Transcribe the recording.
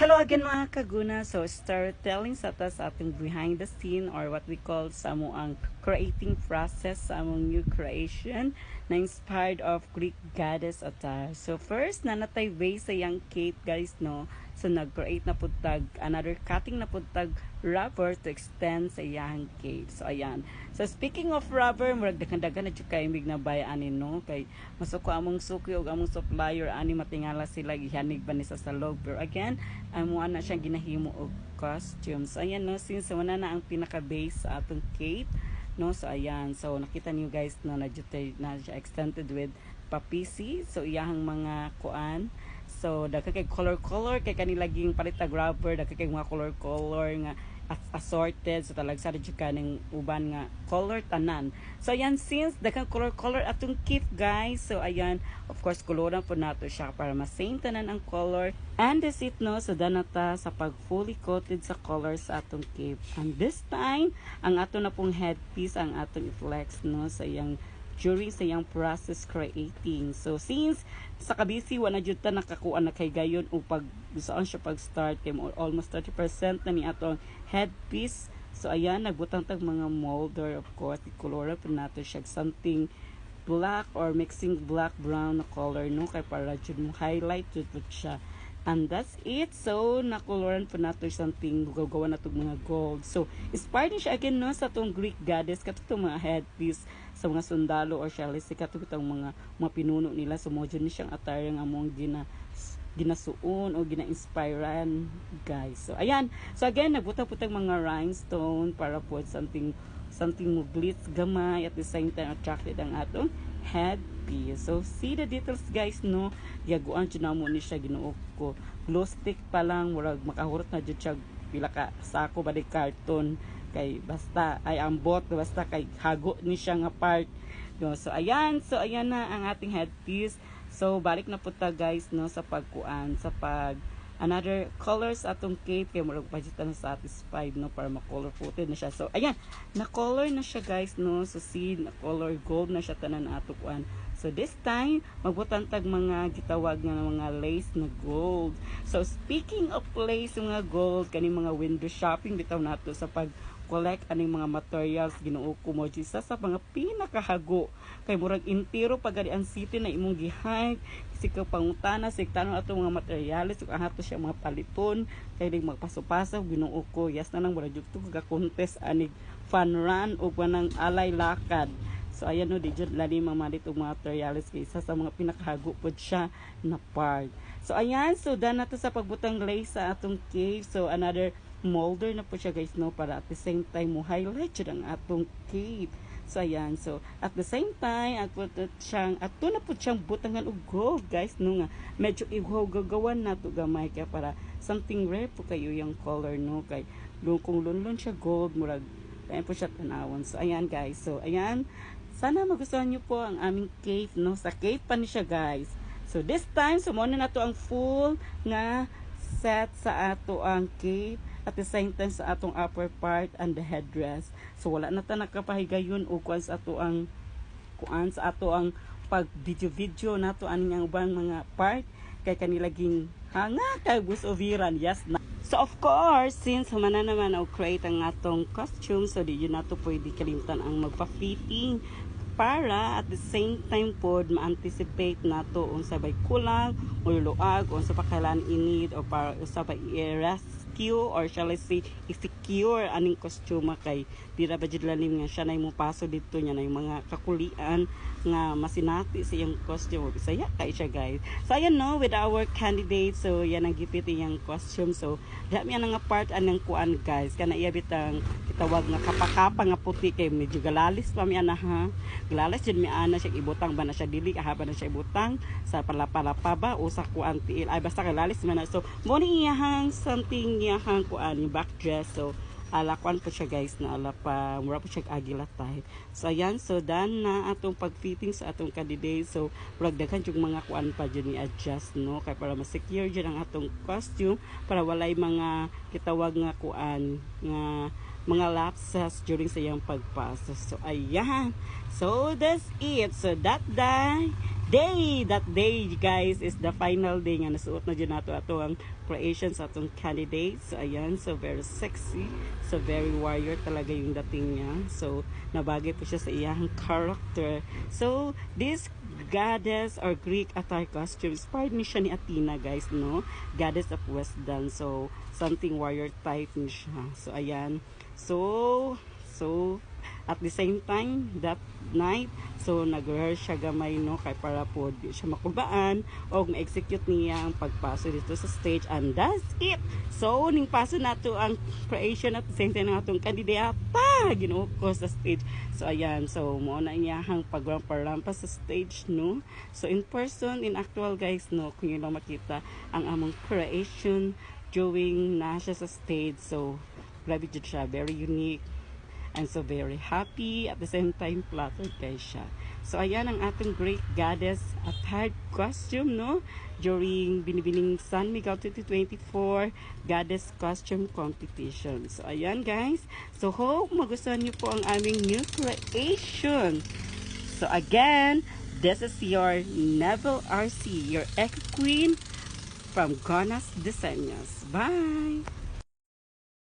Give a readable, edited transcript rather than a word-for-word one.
Hello again mga kaguna. So storytelling sa ating behind the scene or what we call sa ang creating process sa among new creation na inspired of Greek goddess Atar. So first nanatay vase sa yang Kate guys no. So nag-create na putag another cutting na putag rubber to extend sa iyang cave. So ayan. So speaking of rubber, murag dagan-dagan na jud kay mig na bayan no kay masuko among suki og among supplier ani matingala sila gihanig ba ni sa salog. Pero again, amo na siya ginahimo og costumes. So ayan no, since wala na ang pinaka base sa atong cave no. So ayan. So nakita niyo guys no na siya extended with papisi. So iyahang mga kuan. So dagka kay color kay kanila ging palit rubber, dagka kay mga color nga assorted so talagsa jud kaning uban nga color tanan. So ayan, since daghang color atong keep guys. So ayan, of course koloran po nato siya para ma-same tanan ang color. And this it no, so danata sa pag fully coated sa color sa atong keep. And this time, ang ato na pong headpiece ang atong i-flex no sa iyang during sa iyang process creating. So since sa kabisi wala jud ta nakakuha na kay gayon o pag saan siya pag start kay almost 30% na ni atong headpiece. So ayan, nagbutang tag mga molder, of course i-color pa nato siya something black or mixing black brown na color no kay para jud mo highlight jud siya. And that's it. So, nakoloran po nato something gagawa na itong mga gold. So, inspired siya again no, sa itong Greek goddess. Katong mga headpiece sa mga sundalo or shalisi. Katong mga pinuno nila. So, mo dyan siyang attire ng among ginasuon o gina-inspirean guys. So, ayan. So, again, nagbutang-putang mga rhinestone para po something mo glitz gamay at the same time attracted ang atong headpiece. So see the details guys no. Yaguan jud namo ni siya ginuok ko. Glue stick pa lang murag makahurot na jud siya pila ka sako ba di karton kay basta ay ambot basta kay hago ni siya nga part. So ayan na ang ating headpiece. So balik na puta guys no sa pagkuan sa pag another colors atong cape kay murag budget na satisfied no para ma-color coated na siya. So ayan, na-color na siya guys no. So see, na-color gold na siya tanan ato kuan. So this time magbutang tag mga gitawag nga mga lace na gold. So speaking of lace mga gold kani mga window shopping bitaw nato sa pag collect aning mga materials Ginoo ko mo sa mga pinakahago kay murag intiro pagadi ang city na imong gi-hike sikaw pangutana siktanon ato mga materials ug ato siya mga paliton kay dig magpaso-paso Ginoo ko yes na nang murag jud ga contest anig fun run ug wanang alay lakad. So ayan no, di jud lali mamalit og mga materials kay isa sa mga pinakahago pod siya na part. So ayan, so done na to sa pagbutang lace sa atong cave. So another molder na po siya guys no para at the same time mo highlight siya ang atong cave. So ayan, so at the same time ato na po siyang butangan og gold guys no nga medyo gagawan na to gamay kaya para something rare po kayo yung color no kay kung lunlon siya gold murag kaya po siya tanawon. So ayan guys, so ayan sana magustuhan niyo po ang aming cave no. Sa cave pa ni siya guys. So this time sumuna na to ang full nga set sa ato ang cave at the same time sa atong upper part and the headdress. So wala na ta nakapahigayon o kuan sa ato ang pag video nato aning ang ubang mga part kay kanilaging hanga kay busoviran yes na. So of course since humana naman og create ang atong costume so di yun nato pwede kalimtan ang magpa-fitting para at the same time pod ma-anticipate nato unsa bay kulang o luag unsa pa kailangan i-need o para unsa pa i-rescue or shall I say i-secure aning costume kay dira ba jud lalim nga siya na mo paso dito nya na yung mga kakulian nga masinati sa iyang costume bisaya kay siya guys. So ayan no with our candidate so yan ang gipit iyang costume. So dami nga part anang kuan guys kana iya bitang kitawag nga kapakapa nga puti kay medyo galalis pa mi ana ha. Galalis jud mi ana siya ibutang ba na siya dili kahaba na siya ibutang sa palapa-lapa ba o sa kuan tiil ay basta galalis man na. So mo ni iyahang something iyahang kuan yung back dress. So alakuan po siya guys na ala pa mura po siya agila type. So ayan, so done na atong pagfitting sa atong candidate. So murag daghan yung mga kuan pa dyan i-adjust no kay para ma-secure dyan ang atong costume para walay mga kitawag nga kuan nga mga lapses during sa iyang pagpasa. So ayan, so that's it. So that day day. That day, guys, is the final day nga nasuot na dyan nato ato ang creation sa atong candidates. So, ayan. So, very sexy. So, very warrior talaga yung dating niya. So, nabagay po siya sa iyang character. So, this goddess or Greek attire costume, inspired ni siya ni Athena, guys, no? Goddess of wisdom. So, something warrior type ni siya. So, ayan. So, at the same time, that night, so nag-rehearse siya gamay, no, kay para po di siya makubaan o ma-execute niya ang pagpaso dito sa stage, and that's it. So ning paso nato ang creation at the same time ng atong kandidata Ginoo ko sa stage. So ayan, so mo na niya ang pagrampa sa stage, no. So in person, in actual, guys, no, kung yun lang makita ang among creation during na siya sa stage. So grabe jud siya, very unique. And so very happy, at the same time flattered kay siya. So ayan ang ating Greek goddess attire costume, no, during Binibining San Miguel 2024 goddess costume competition. So ayan, guys, so hope magustuhan niyo po ang aming new creation. So again, this is your Neville RC, your Eco Queen from Gonas Diseños. Bye!